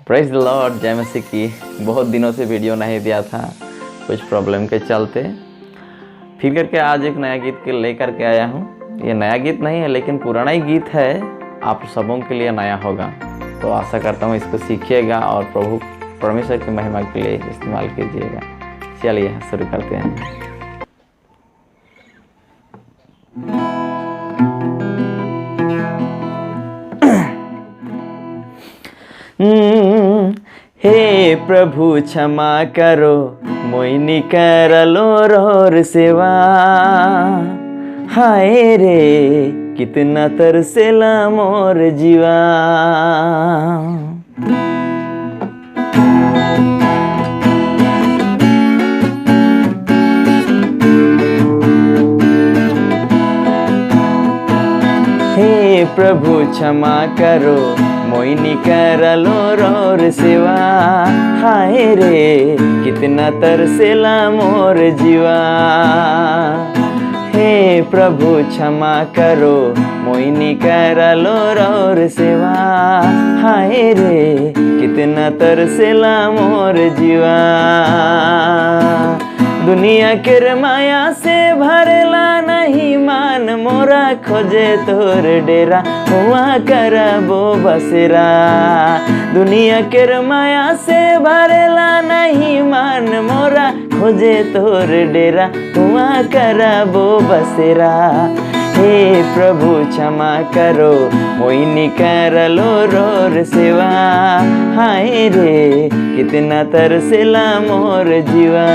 Praise the Lord, जय मसीह की। बहुत दिनों से वीडियो नहीं दिया था, कुछ प्रॉब्लम के चलते। फिर करके आज एक नया गीत के लेकर के आया हूँ। ये नया गीत नहीं है लेकिन पुराना ही गीत है, आप सबों के लिए नया होगा। तो आशा करता हूँ इसको सीखिएगा और प्रभु परमेश्वर की महिमा के लिए इस्तेमाल कीजिएगा। चलिए शुरू करते हैं। हे प्रभु क्षमा करो, मोइनी करलो रोर सेवा। हाय रे कितना तरसेला मोर जीवा। हे प्रभु क्षमा करो, मोइनी करलो रोर सेवा। हाय रे कितना तरसेला मोर जीवा। हे प्रभु क्षमा करो, मोइनी करलो रोर सेवा। हाय रे कितना तरसेला मोर जीवा। दुनिया के माया से भरेला नहीं मान, मोरा खोजे तोर डेरा हुआ करबो बसेरा। दुनिया के माया से भरेला नहीं मान, मोरा खोजे तोर डेरा हुआ करबो बसेरा। हे प्रभु क्षमा करो, मोइनी करलो रोर सेवा। हाय रे कितना तरसेला मोर जीवा।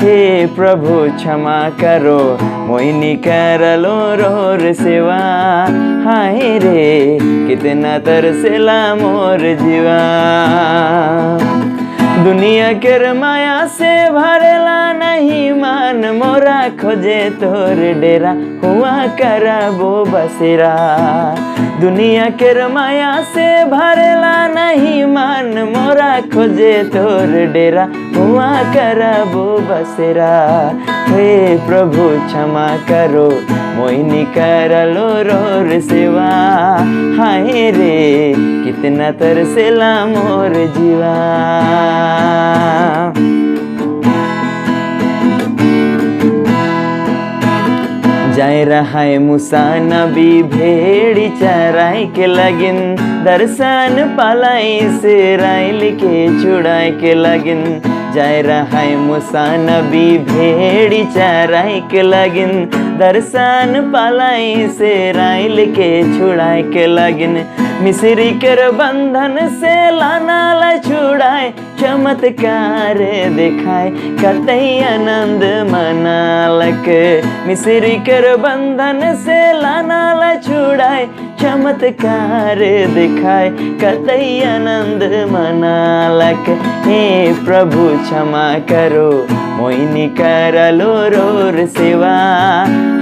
हे प्रभु क्षमा करो, मोइनी करलो रोर सेवा। हाय रे कितना तरसेला मोर जीवा। दुनिया के माया से भरेला नहीं मान, मोरा खोजे तोर डेरा हुआ करबो बसेरा। दुनिया के माया से भरेला नहीं मान, मोरा खोजे तोर डेरा हुआ करबो बसेरा। हे प्रभु क्षमा करो, मोइनी करलो रोर सेवा। हाय रे कितना तरसेला मोर जीवा। जाय रहा है मूसा नबी भेड़ी चराई के लगिन, दर्शन पालाई से राइल के छुड़ाई के लगिन। जाय रहा है मूसा नबी भेड़ी चराई के लगिन, दर्शन पालाई से राइल के छुड़ाई के लगिन। मिस्री कर बंधन से लाना ला छुड़ाए, चमत्कार दिखाए कतई आनंद मनालक। मिस्री कर बंधन से लाना ला छुड़ाए, चमत्कार दिखाए कतई आनंद मनालक। हे प्रभु क्षमा करो, मोइनी करलो रोर सेवा।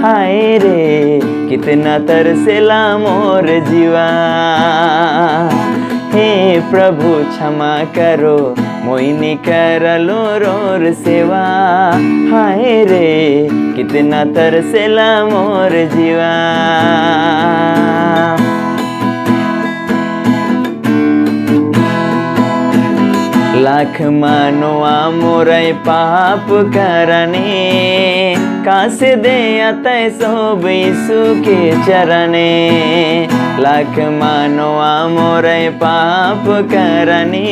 हाय रे कितना तरसेला मोर जीवा। हे प्रभु क्षमा करो, मोइनी करलो रोर सेवा। हाय रे कितना तरसेला मोर जीवा। लाख मानवा मोरे पाप करने, कासे दे आते सब यीशु के चरने। लाख मानवा मोरे पाप करने,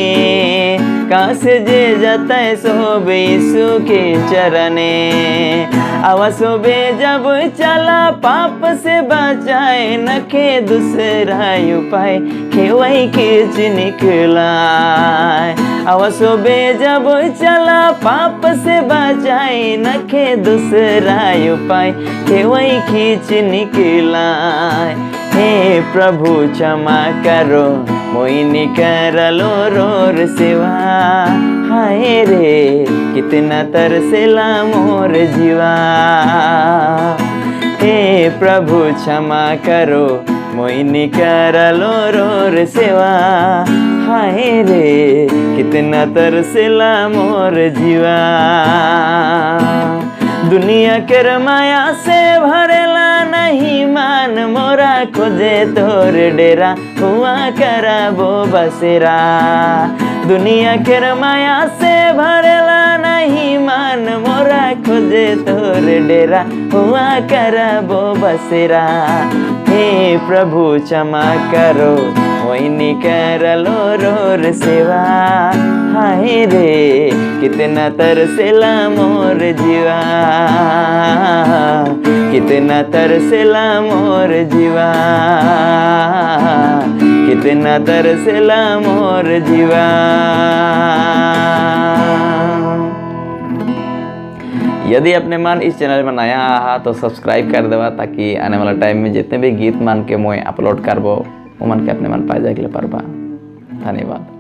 कासे जे जाते सब यीशु के चरने। अवसोबे जब चला पाप से बचाए, नखे दूसरा उपाय खेवई किच निकला। अवसोबे जब चला पाप से बचाए, नखे दूसरा उपाय खेवई खींच निकला। हे प्रभु क्षमा करो, मोइनी करलो रोर सेवा। हाय रे कितना तरसेला मोर जीवा। हे प्रभु क्षमा करो, मोइनी करलो रोर सेवा। हाय रे कितना तरसेला मोर जीवा। दुनिया के माया से भरेला नहीं नहीं मान मोरा खोजे तोर डेरा हुआ करबो बसेरा। दुनिया के माया से भरेला नहीं मान मोरा खोजे तोर डेरा हुआ करबो बसेरा। हे प्रभु क्षमा करो वही कर लो रोर सेवा। हाय रे कितना तरसेला मोर जीवा, कितना तरसेला मोर जीवा, कितना तरसेला मोर जीवा। यदि अपने मन इस चैनल में नया आहा तो सब्सक्राइब कर देवा, ताकि आने वाला टाइम में जितने भी गीत मन के मोए अपलोड करबो वो मन के अपने मन पाए जाए पारबा। धन्यवाद।